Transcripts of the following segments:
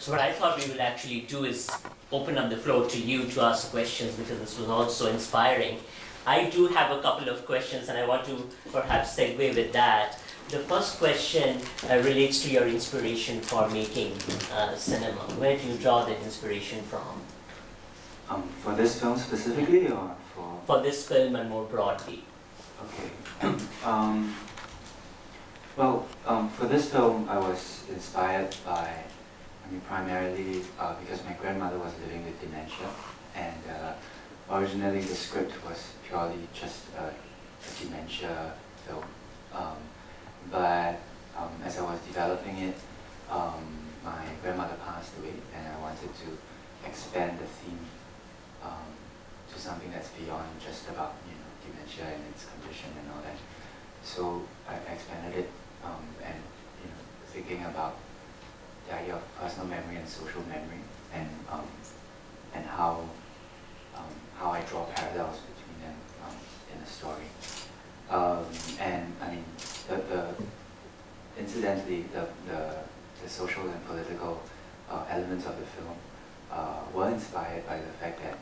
So what I thought we will actually do is open up the floor to you to ask questions, because this was also inspiring. I do have a couple of questions and I want to perhaps segue with that. The first question relates to your inspiration for making cinema. Where do you draw that inspiration from? For this film specifically, or for? For this film and more broadly. Okay. For this film, I was inspired by, primarily because my grandmother was living with dementia, and originally the script was purely just a dementia film. But as I was developing it, my grandmother passed away, and I wanted to expand the theme to something that's beyond just about dementia and its condition and all that. So I expanded it, and thinking about the idea of personal memory and social memory, and how I draw parallels between them in the story. Incidentally, the social and political elements of the film were inspired by the fact that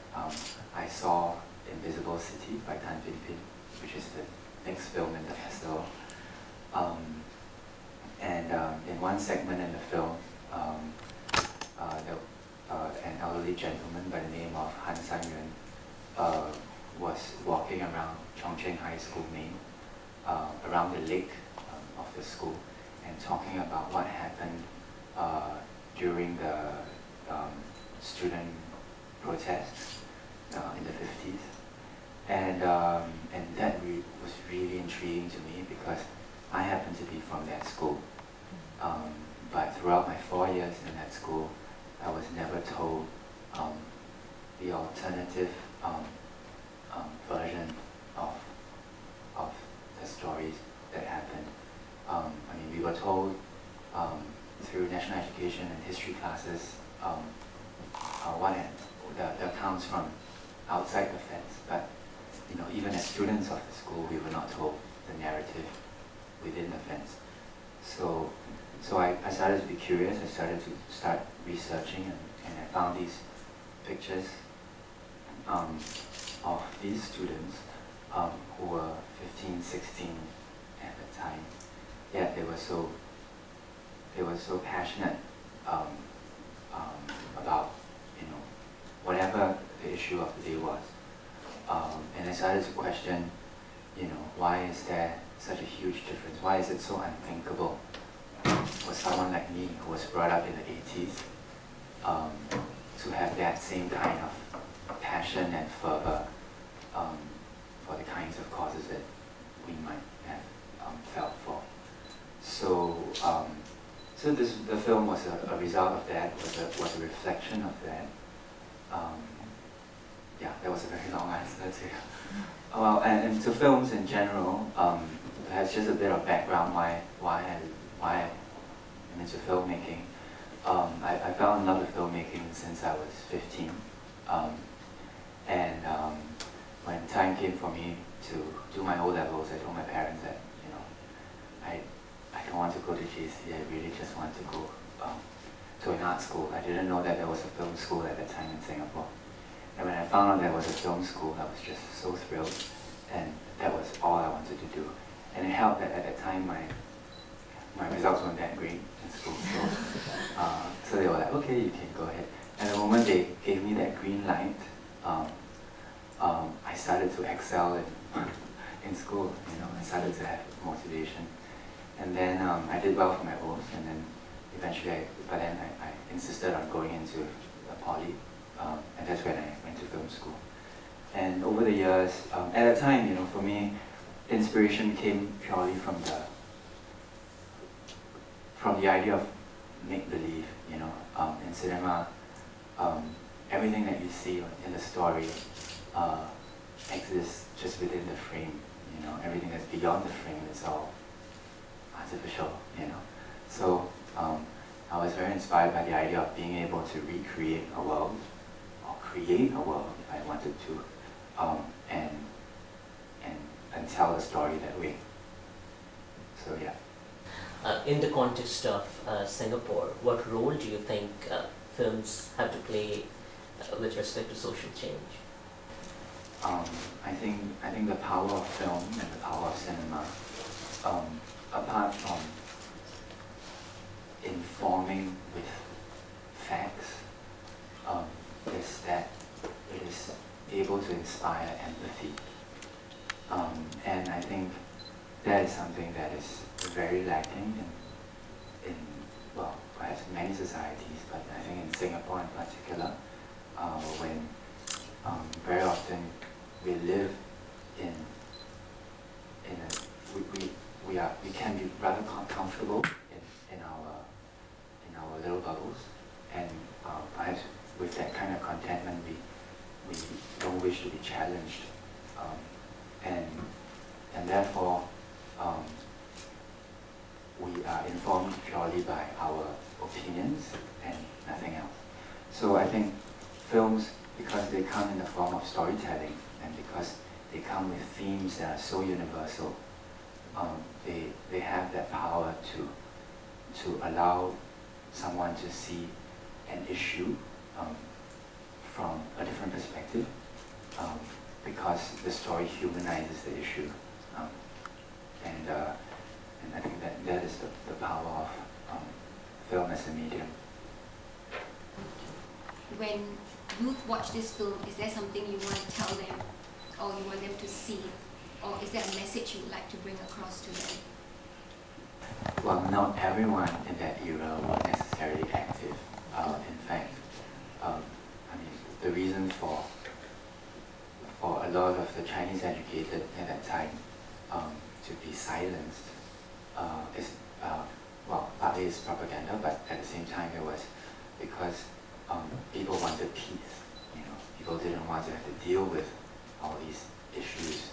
I saw Invisible City by Tan Bin Bin, which is the next film in the festival. In one segment in the film, an elderly gentleman by the name of Han San-yuan was walking around Chongqing High School, Maine, around the lake of the school, and talking about what happened during the student protests in the 50s. And that was really intriguing to me, because I happen to be from that school. But throughout my 4 years in that school, I was never told the alternative version of the stories that happened. We were told through national education and history classes the accounts from outside the fence, but even as students of the school, we were not told the narrative within the fence. So I started to be curious. I started to start researching, and I found these pictures of these students who were 15, 16 at the time. Yet they were so passionate about whatever the issue of the day was. And I started to question, why is there such a huge difference? Why is it so unthinkable for someone like me, who was brought up in the 80s, to have that same kind of passion and fervor for the kinds of causes that we might have felt for. So the film was a result of that, was a reflection of that. Yeah, that was a very long answer to. Well, and to films in general, perhaps just a bit of background why I'm into filmmaking. I fell in love with filmmaking since I was 15, and when time came for me to do my O-levels, I told my parents that I don't want to go to JC. I really just want to go to an art school. I didn't know that there was a film school at that time in Singapore. And when I found out there was a film school, I was just so thrilled, and that was all I wanted to do. And it helped that at that time my results weren't that great in school, so they were like, okay, you can go ahead. And the moment they gave me that green light, I started to excel in school. I started to have motivation, and then I did well for my O's, and then eventually, I insisted on going into the poly, and that's when I went to film school. And over the years, at that time, for me, inspiration came purely from the idea of make-believe. In cinema, everything that you see in the story exists just within the frame. Everything that's beyond the frame is all artificial. So I was very inspired by the idea of being able to recreate a world, or create a world if I wanted to, and tell the story that way. So yeah. in the context of Singapore, what role do you think films have to play with respect to social change? I think the power of film and the power of cinema, apart from informing with facts, is that it is able to inspire empathy. And I think that is something that is very lacking in well, perhaps many societies, but I think in Singapore in particular, when very often we live in a we can be rather comfortable in our little bubbles, and perhaps with that kind of contentment we don't wish to be challenged, and therefore we are informed purely by our opinions and nothing else. So I think films, because they come in the form of storytelling and because they come with themes that are so universal, they have that power to allow someone to see an issue from a different perspective, because the story humanizes the issue, and I think that is the power of film as a medium. When youth watch this film, is there something you want to tell them, or you want them to see, or is there a message you would like to bring across to them? Well, not everyone in that era was necessarily active. In fact, I mean, the reason for a lot of the Chinese educated at that time to be silenced is, well, partly is propaganda, but at the same time it was because people wanted peace. You know, people didn't want to have to deal with all these issues,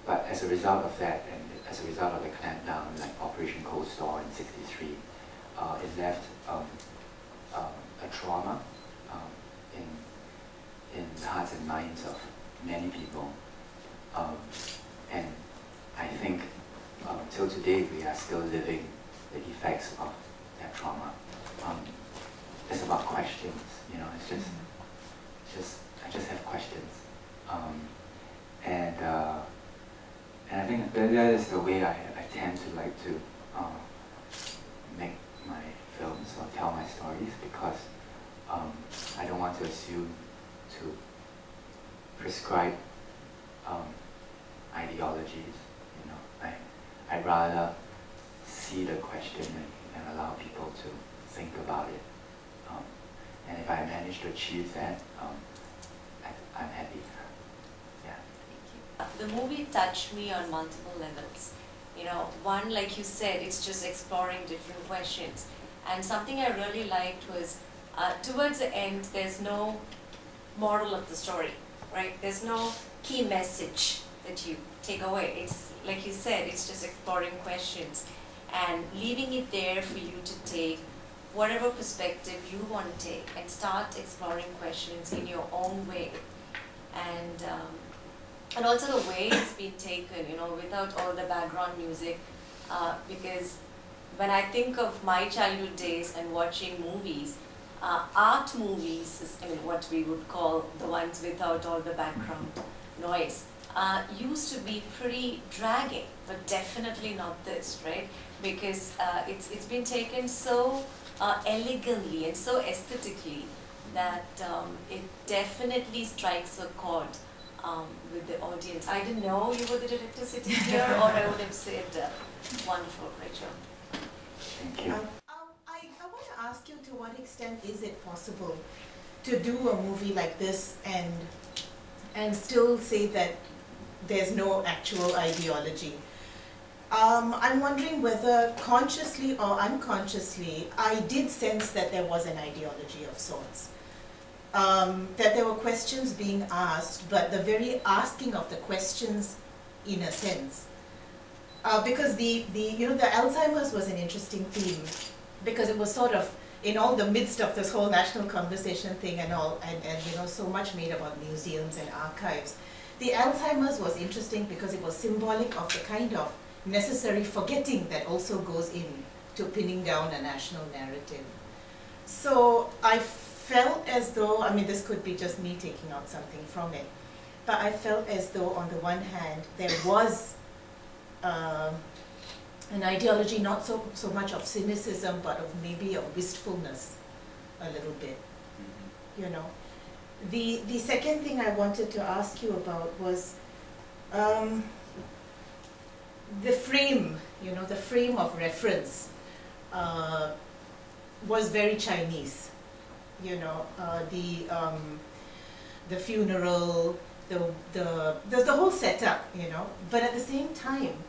but as a result of that, and as a result of the clampdown, like Operation Cold Store in '63, it left a trauma in the hearts and minds of many people, and I think till today we are still living the effects of that trauma. It's about questions, you know. It's just I just have questions, and I think that is the way I tend to like to make my films or tell my stories, because I don't want to assume to prescribe ideologies. You know, I'd rather see the question and allow people to think about it. And if I manage to achieve that, I'm happy. Yeah. The movie touched me on multiple levels. You know, one, like you said, it's just exploring different questions. And something I really liked was, towards the end, there's no moral of the story, right? There's no key message that you take away. It's, like you said, it's just exploring questions and leaving it there for you to take whatever perspective you want to take and start exploring questions in your own way. And also the way it's been taken, you know, without all the background music, because when I think of my childhood days and watching movies, art movies is, I mean, what we would call the ones without all the background noise, used to be pretty dragging, but definitely not this, right? Because it's been taken so elegantly and so aesthetically that it definitely strikes a chord with the audience. I didn't know you were the director sitting here, or I would have said wonderful, great job. Thank you. I want to ask you, to what extent is it possible to do a movie like this and still say that there's no actual ideology? I'm wondering whether consciously or unconsciously, I did sense that there was an ideology of sorts. That there were questions being asked, but the very asking of the questions, in a sense. Because the Alzheimer's was an interesting theme, because it was sort of in all the midst of this whole national conversation thing and all, and so much made about museums and archives, The Alzheimer's was interesting because it was symbolic of the kind of necessary forgetting that also goes in to pinning down a national narrative. So I felt as though, I mean, this could be just me taking out something from it, but I felt as though on the one hand there was an ideology not so much of cynicism, but of maybe of wistfulness a little bit, you know. The second thing I wanted to ask you about was the frame, you know, the frame of reference was very Chinese, you know, the funeral, the whole setup, you know, but at the same time,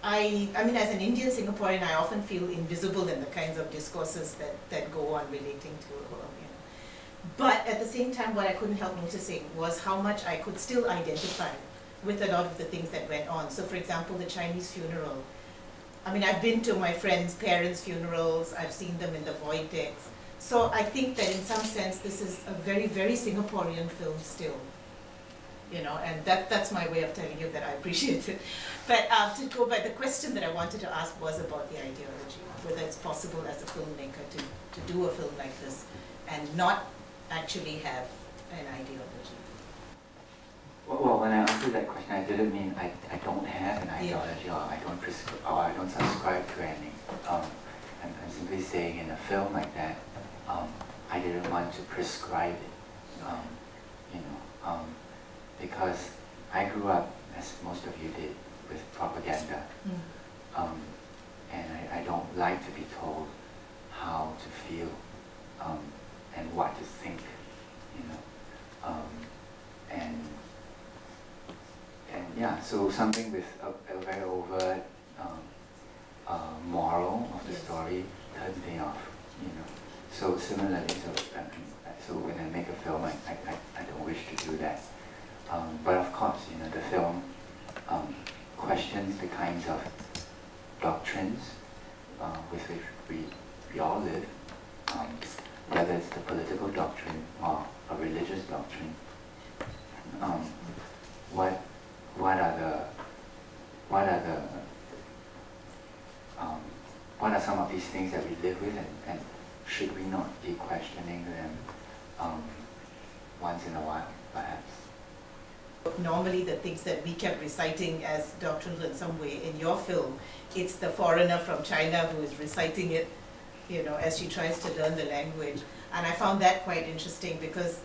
I mean, as an Indian Singaporean, I often feel invisible in the kinds of discourses that go on relating to, you know. But at the same time, what I couldn't help noticing was how much I could still identify with a lot of the things that went on. So for example, the Chinese funeral. I mean, I've been to my friends' parents' funerals, I've seen them in the void decks. So I think that in some sense, this is a very, very Singaporean film still. You know, and that's my way of telling you that I appreciate it. But to go back, the question that I wanted to ask was about the ideology, whether it's possible as a filmmaker to do a film like this and not actually have an ideology. Well, when I answered that question, I didn't mean I don't have an ideology, or I don't subscribe to any. I'm simply saying in a film like that, I didn't want to prescribe it, you know, because I grew up, as most of you did, with propaganda, and I don't like to be told how to feel and what to think, you know, and yeah, so something with a very overt moral of the story turns me off, you know. So similarly, so when I make a film, I don't wish to do that. But of course, you know, the film questions the kinds of doctrines with which we all live, whether it's the political doctrine or a religious doctrine. What are some of these things that we live with, and should we not be questioning them once in a while, perhaps? Normally the things that we kept reciting as doctrines in some way, in your film, it's the foreigner from China who is reciting it, you know, as she tries to learn the language. And I found that quite interesting because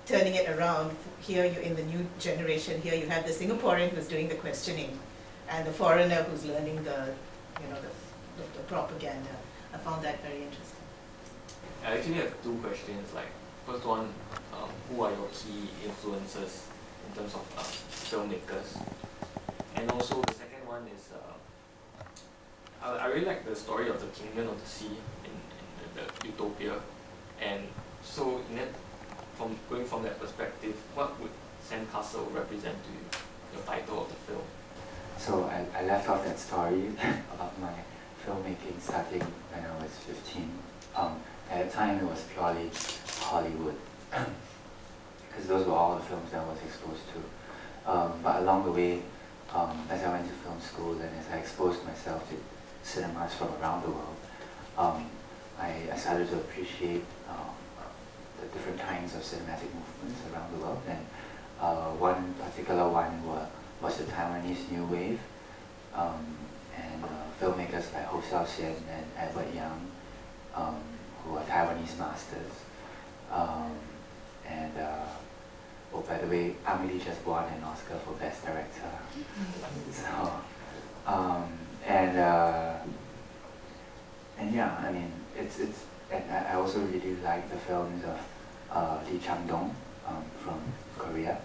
turning it around, here you in the new generation, here you have the Singaporean who's doing the questioning and the foreigner who's learning the, you know, the propaganda. I found that very interesting. I actually have two questions. Like, first one, who are your key influences in terms of filmmakers? And also the second one is, I really like the story of the Kingdom of the Sea in the utopia. And so in that, going from that perspective, what would Sandcastle represent to you, the title of the film? So I left off that story about my filmmaking starting when I was 15. At the time it was purely Hollywood, because those were all the films that I was exposed to. But along the way, as I went to film school and as I exposed myself to cinemas from around the world, I started to appreciate the different kinds of cinematic movements around the world. And one particular one was the Taiwanese New Wave, and filmmakers like Ho Xiaoxian and Edward Young, who are Taiwanese masters. Oh, by the way, Amelie just won an Oscar for Best Director. So, and yeah, I mean, and I also really like the films of Lee Chang-dong from Korea.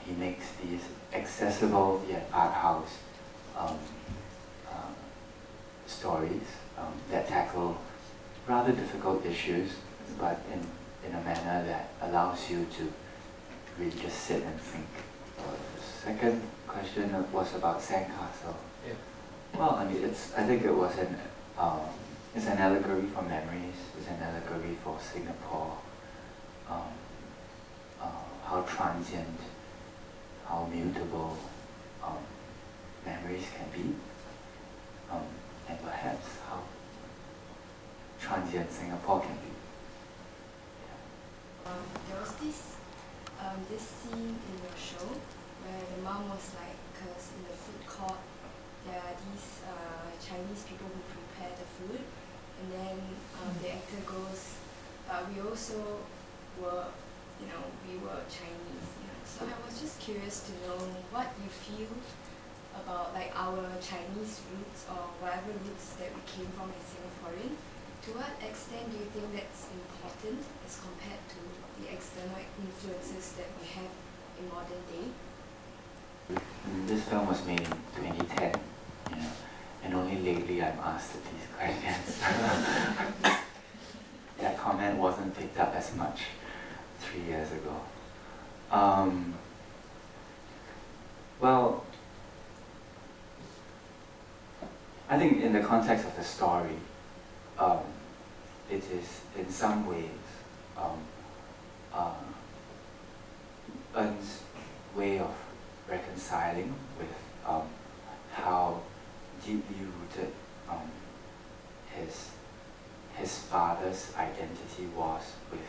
He makes these accessible yet art house stories that tackle rather difficult issues, but in a manner that allows you to really just sit and think. The second question was about Sandcastle. Yeah. Well, I mean, I think it was it's an allegory for memories. It's an allegory for Singapore. How transient how mutable memories can be, and perhaps how transient Singapore can be. There was this scene in your show where the mom was like, because in the food court there are these Chinese people who prepare the food, and then the actor goes, we also were, we were Chinese, So I was just curious to know what you feel about like our Chinese roots or whatever roots that we came from as Singaporean. To what extent do you think that's important as compared to the external influences that we have in modern day? This film was made in 2010, and only lately I'm asked these questions. That comment wasn't picked up as much 3 years ago. Well, I think in the context of the story, it is in some ways En's way of reconciling with how deeply rooted his father's identity was with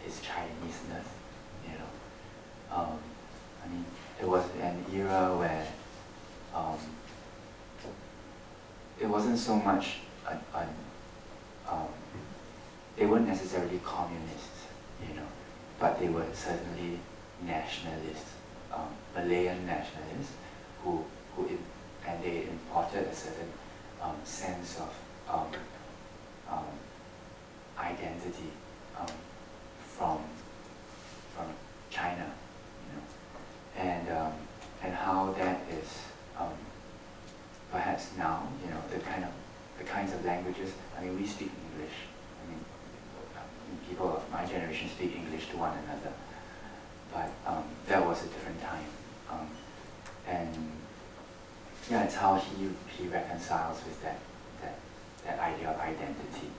his Chineseness. I mean, it was an era where it wasn't so much they weren't necessarily communists, but they were certainly nationalists, Malayan nationalists, and they imported a certain sense of identity from China, and how that is perhaps now, the kinds of languages. I mean, we speak English. I mean, people of my generation speak English to one another, but that was a different time, and yeah, it's how he reconciles with that idea of identity.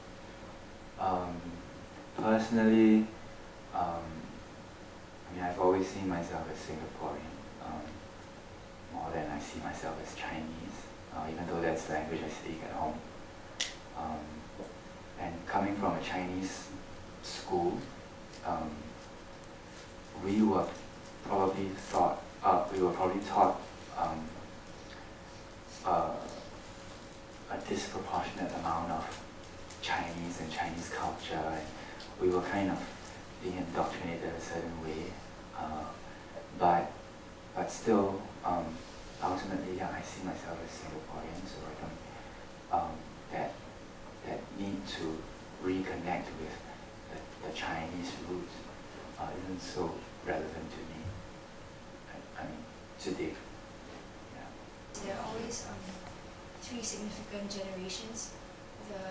Personally, I mean, I've always seen myself as Singaporean, more than I see myself as Chinese, even though that's the language I speak at home. And coming from a Chinese school, we were probably taught a disproportionate amount of Chinese and Chinese culture, and we were kind of being indoctrinated a certain way, but still, ultimately, yeah, I see myself as Singaporean, so I don't that need to reconnect with the Chinese roots isn't so relevant to me. I mean, today. Yeah. There are always three significant generations: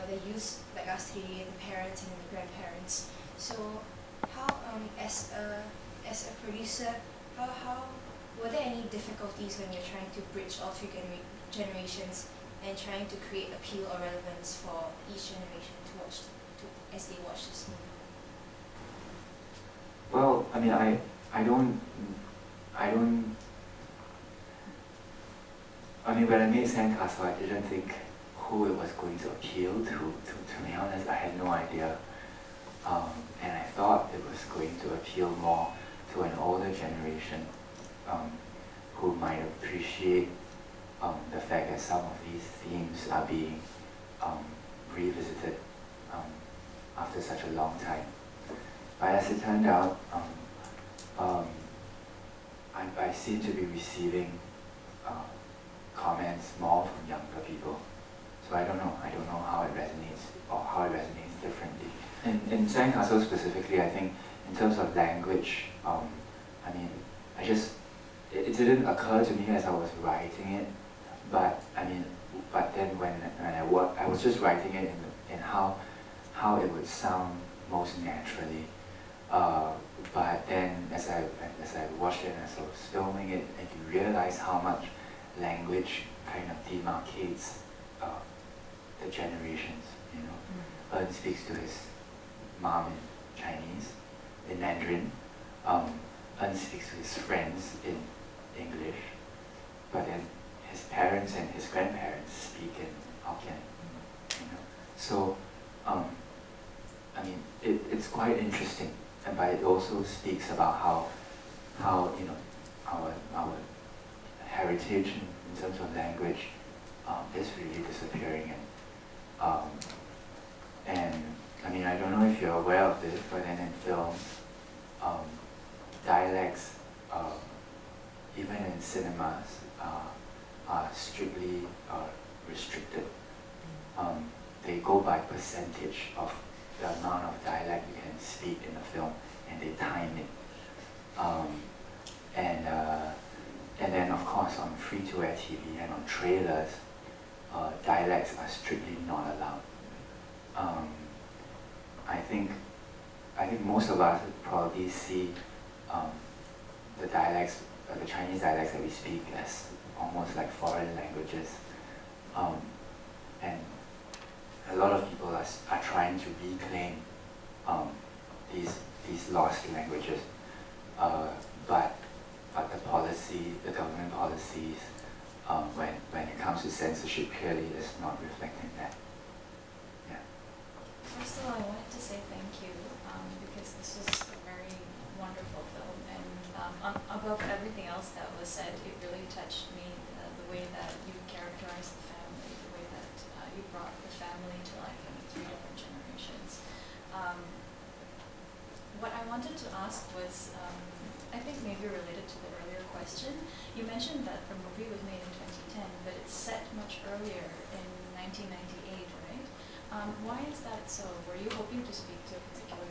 the youth like us today, the parents, and the grandparents. So, how as a producer, how were there any difficulties when you're trying to bridge all three generations and trying to create appeal or relevance for each generation as they watch this movie? Well, I mean, I mean, when I made Sandcastles, I didn't think who it was going to appeal to be honest, I had no idea. And I thought it was going to appeal more to an older generation who might appreciate the fact that some of these themes are being revisited after such a long time. But as it turned out, I seem to be receiving comments more from younger people. So I don't know how it resonates, or how it resonates differently. In Sandcastles specifically, I think in terms of language, I mean, it didn't occur to me as I was writing it, but then when I was just writing it in how it would sound most naturally. But then as I watched it and as I was filming it, and you realize how much language kind of demarcates the generations. En speaks to his mom in Chinese, in Mandarin. En speaks to his friends in English, but then his parents and his grandparents speak in Hokkien. You know? So, I mean, it's quite interesting, but it also speaks about how you know our heritage in terms of language is really disappearing, and I mean, I don't know if you're aware of this, but then in films, dialects, even in cinemas, are strictly restricted. They go by percentage of the amount of dialect you can speak in a film, and they time it. And then of course on free-to-air TV and on trailers, dialects are strictly not allowed. I think most of us probably see the dialects, the Chinese dialects that we speak, as almost like foreign languages, and a lot of people are trying to reclaim these lost languages, but the government policies, when it comes to censorship, clearly is not reflecting that. Yeah. First of all, I wanted to say thank you because this was a very wonderful film, and above everything else that was said, it really touched me, the way that you characterized the family, the way that you brought the family to life in 3 different generations. What I wanted to ask was, I think maybe related to the earlier question, you mentioned that the movie was made in 2010, but it's set much earlier in 1998, right? Why is that so? Were you hoping to speak to a particular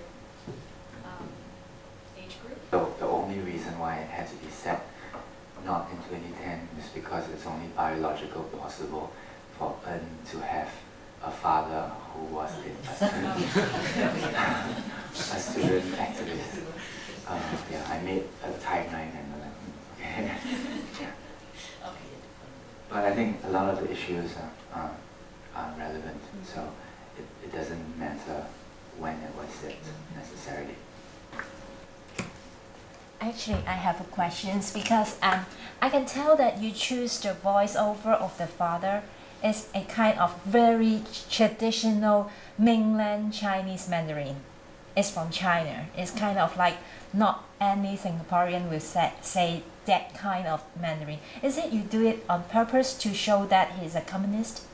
age group? The only reason why it had to be set not in 2010 is because it's only biological possible for En to have a father who was a student activist. Yeah, I made a timeline and okay. Yeah. Okay. But I think a lot of the issues are relevant, so it doesn't matter when it was set necessarily. Actually, I have a question because I can tell that you choose the voiceover of the father is a kind of very traditional mainland Chinese Mandarin. It's from China. It's kind of like not any Singaporean will say that kind of Mandarin. Is it you do it on purpose to show that he's a communist?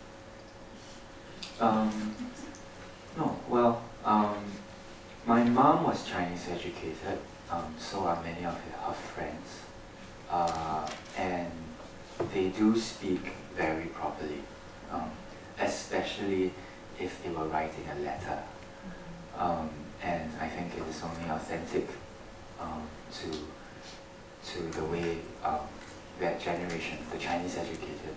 No, well, my mom was Chinese educated, so are many of her friends, and they do speak very properly, especially if they were writing a letter. And I think it is only authentic to the way that generation, the Chinese educated,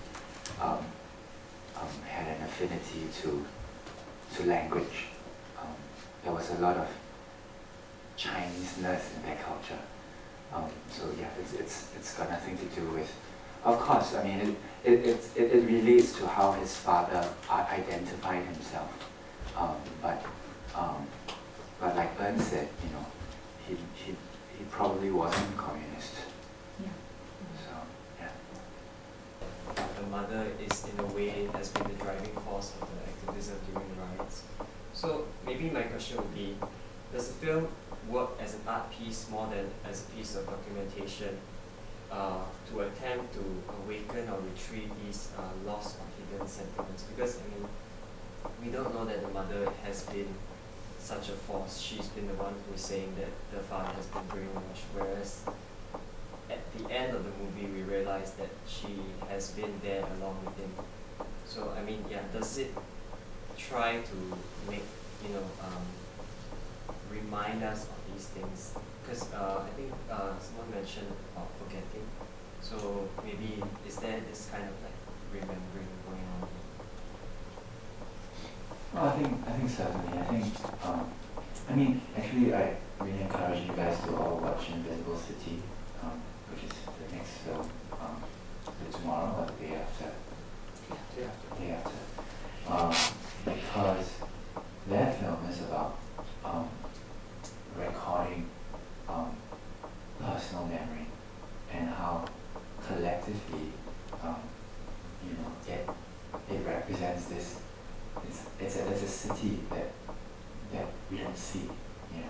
had an affinity to language. There was a lot of Chineseness in their culture. So yeah, it's got nothing to do with. Of course, I mean it relates to how his father identified himself. But like En said, you know, he probably wasn't communist. Yeah. So yeah. The mother is in a way has been the driving force of the activism during the riots. So maybe my question would be, does the film work as an art piece more than as a piece of documentation to attempt to awaken or retrieve these lost or hidden sentiments? Because I mean, we don't know that the mother has been such a force. She's been the one who's saying that the father has been brainwashed, whereas at the end of the movie we realize that she has been there along with him. So I mean, yeah, does it try to make, you know, remind us of these things? Because I think someone mentioned about forgetting. So maybe is there this kind of like remembering going on? Well, I think certainly. I think I mean, actually, I really encourage you guys to all watch Invisible City, which is the next film, tomorrow or the day after. Day after. Because that film is about recording personal represents this. It's a city that we don't see. You know,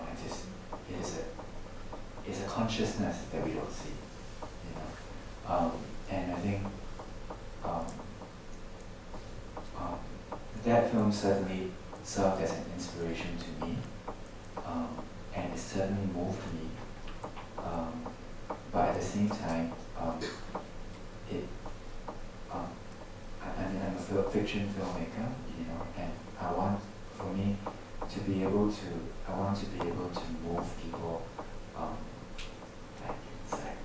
it's a consciousness that we don't see. You know, and I think that film certainly served as an inspiration to me, and it certainly moved me. But at the same time, I'm a fiction filmmaker, you know, and I want to be able to move people like inside,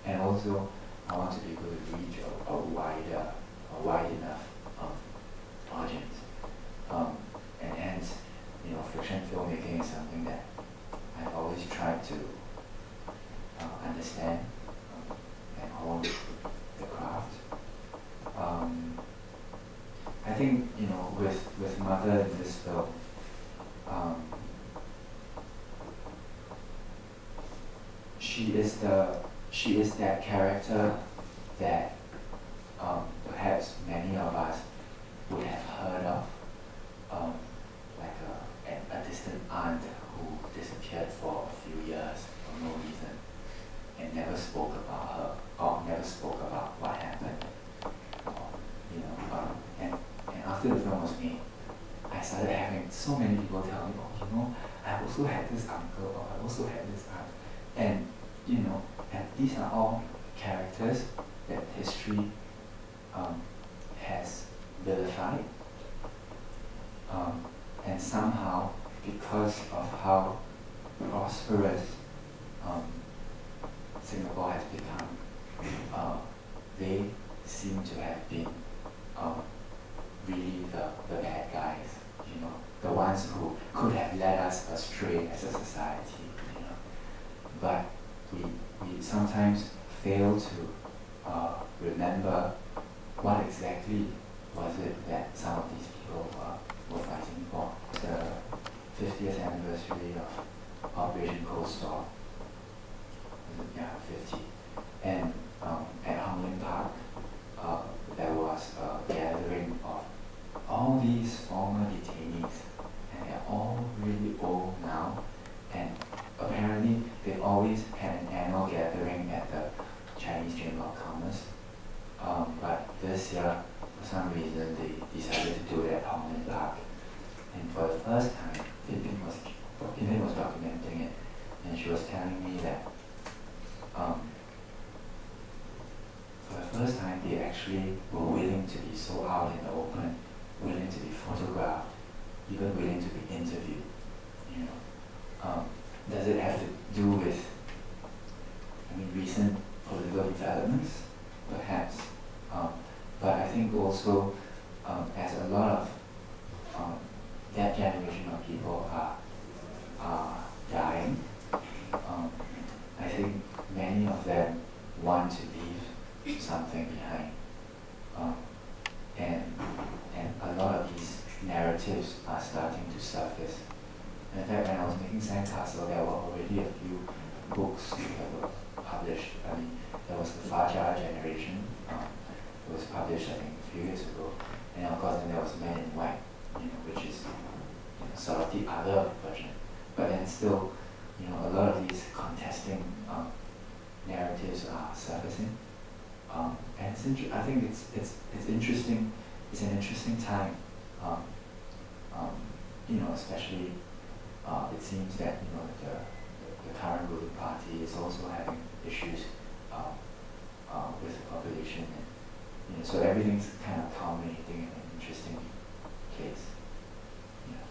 and also I want to be able to reach a wide enough audience, and hence, you know, fiction filmmaking is something that I've always tried to understand and hone the craft. I think, you know, with Mother in this film, she is that character that perhaps many of us would have heard of, like a distant aunt who disappeared for a few years for no reason and never spoke about her or never spoke about what happened. You know, and after the film was made, I started having so many people tell me, oh, you know, I also had this uncle or I also had this aunt. And, you know, and these are all characters that history has vilified. And somehow, because of how prosperous Singapore has become, they seem to have been really the bad guys, you know, the ones who could have led us astray as a society, you know. But we sometimes fail to remember what exactly was it that some of these people were fighting for. The 50th anniversary of Operation Cold Storm, yeah, 50, and at Hong Lim Park, there was a gathering of all these former detainees, and they're all really old now, and apparently they always had an annual gathering at the Chinese Chamber of Commerce, but this year, for some reason, they decided to do it at Hong Lim Park, and for the first time, Vivian was documenting it, and she was telling me that for the first time, they actually were willing to be so out in the open, willing to be photographed, even willing to be interviewed. You know, does it have to do with, recent political developments, perhaps? But I think also, as a lot of that generation of people are dying, I think many of them want to leave something behind. And a lot of these narratives are starting to surface. In fact, when I was making Sandcastles, there were already a few books that were published. There was the Fajar generation. It was published, I think, a few years ago. And of course, then there was Men in White, which is sort of the other version. But then still, a lot of these contesting narratives are surfacing. And I think it's interesting. It's an interesting time. Especially it seems that the current ruling party is also having issues with the population, and so everything's kind of culminating in an interesting place. Yeah.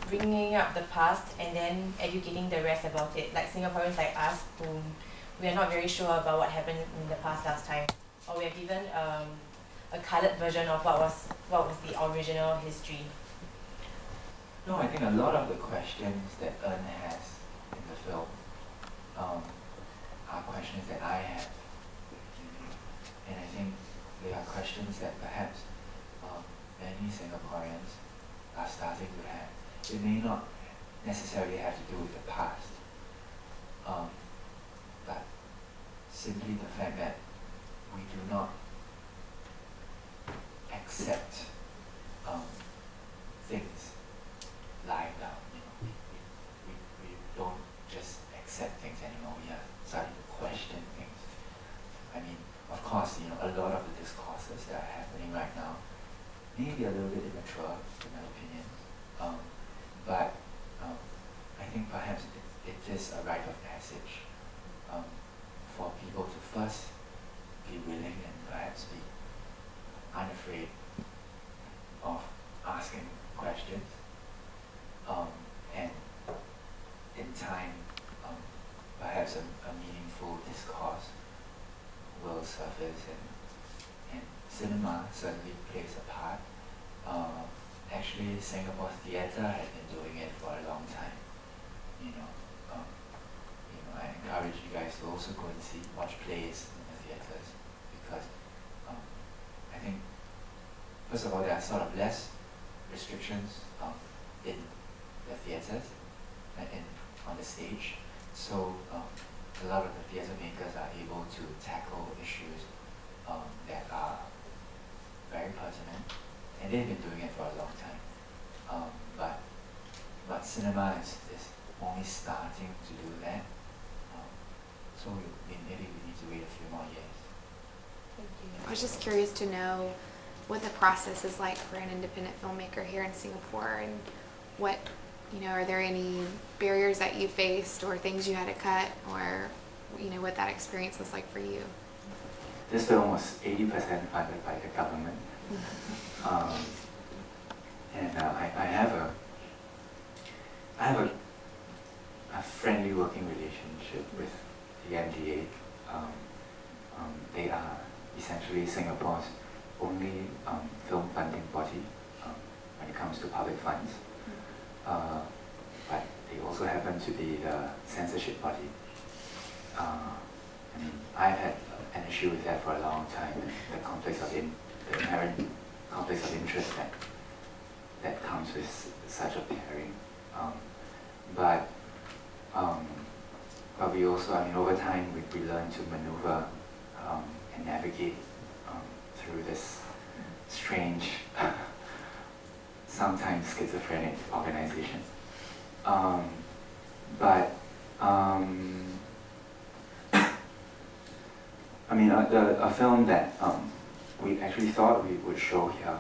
Bringing up the past and then educating the rest about it, like Singaporeans like us who we are not very sure about what happened in the past last time, or we are given a coloured version of what was the original history. No, I think a lot of the questions that Eun has in the film are questions that I have, and I think they are questions that perhaps many Singaporeans are starting to have. It may not necessarily have to do with the past, but simply the fact that we do not accept things live now. You know, we don't just accept things anymore. We are starting to question things. I mean, of course, you know, a lot of the discourses that are happening right now may be a little bit immature, in my opinion, but I think perhaps it is a rite of passage for people to first be willing and perhaps be unafraid of asking questions, and in time, perhaps a meaningful discourse will surface, and cinema certainly plays a part. Actually, Singapore theatre has been doing it for a long time. You know, I encourage you guys to also go and watch plays in the theatres, because I think, first of all, there are sort of less restrictions in the theatres and on the stage. So a lot of the theatre makers are able to tackle issues that are very pertinent, and they've been doing it for a long time. But cinema is only starting to do that. So maybe we need to wait a few more years. Thank you. I was just curious to know what the process is like for an independent filmmaker here in Singapore, and what, you know, are there any barriers that you faced or things you had to cut, or, you know, what that experience was like for you? This film was 80% funded by the government. And I have a friendly working relationship with the MDA. They are essentially Singapore's only film funding body when it comes to public funds. But they also happen to be the censorship body. I mean, I've had an issue with that for a long time, the inherent conflicts of interest that comes with such a pairing. But we also, I mean, over time we learn to maneuver and navigate through this strange, sometimes schizophrenic organization. I mean, a film that we actually thought we would show here,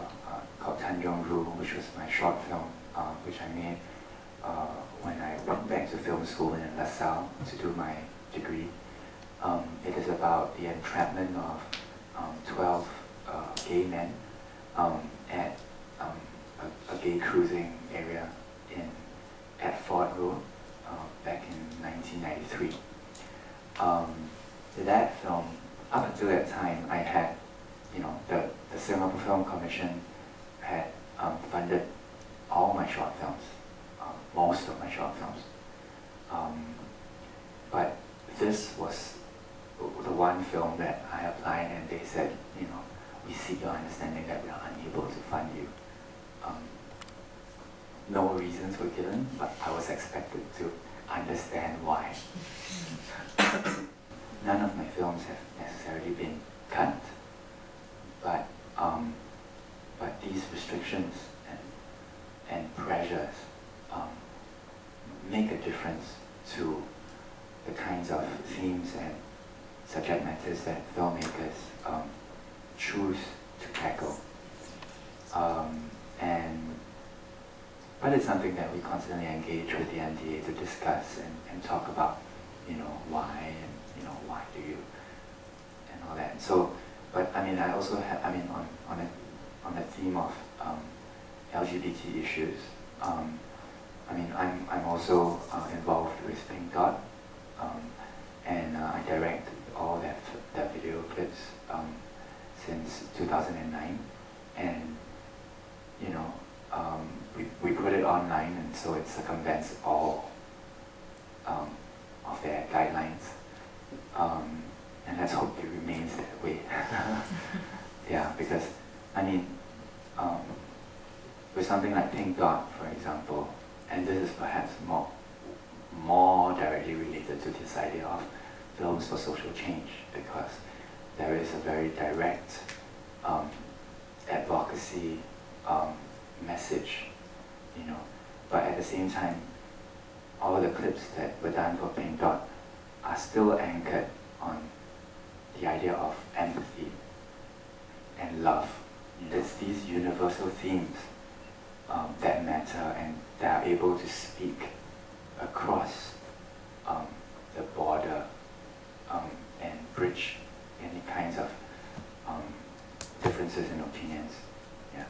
called Tanjong Ru, which was my short film, which I made when I went back to film school in LaSalle to do my degree. It is about the entrapment of 12 gay men at a gay cruising area at Ford Road back in 1993. That film, up until that time, I had, you know, the Singapore Film Commission had funded all my short films, most of my short films. But this was the one film that I applied, and they said, you know, we seek your understanding that we are unable to fund you. No reasons were given, but I was expected to understand why. None of my films have necessarily been cut, but these restrictions and pressures make a difference to the kinds of themes and subject matters that filmmakers choose to tackle. But it's something that we constantly engage with the MDA to discuss and talk about, you know, why, and, you know, why do you, and all that. So, but I mean, I also have, I mean, on the theme of LGBT issues, I mean, I'm also involved with Pink Dot, and I direct all that video clips since 2009, and you know, we put it online, and so it circumvents all of their guidelines, and let's hope it remains that way. Yeah, because I mean, with something like Pink Dot, for example, and this is perhaps more directly related to this idea of films for social change, because there is a very direct advocacy same time, all the clips that were done for Pink Dot are still anchored on the idea of empathy and love. It's these universal themes that matter and that are able to speak across the border and bridge any kinds of differences in opinions. Yeah.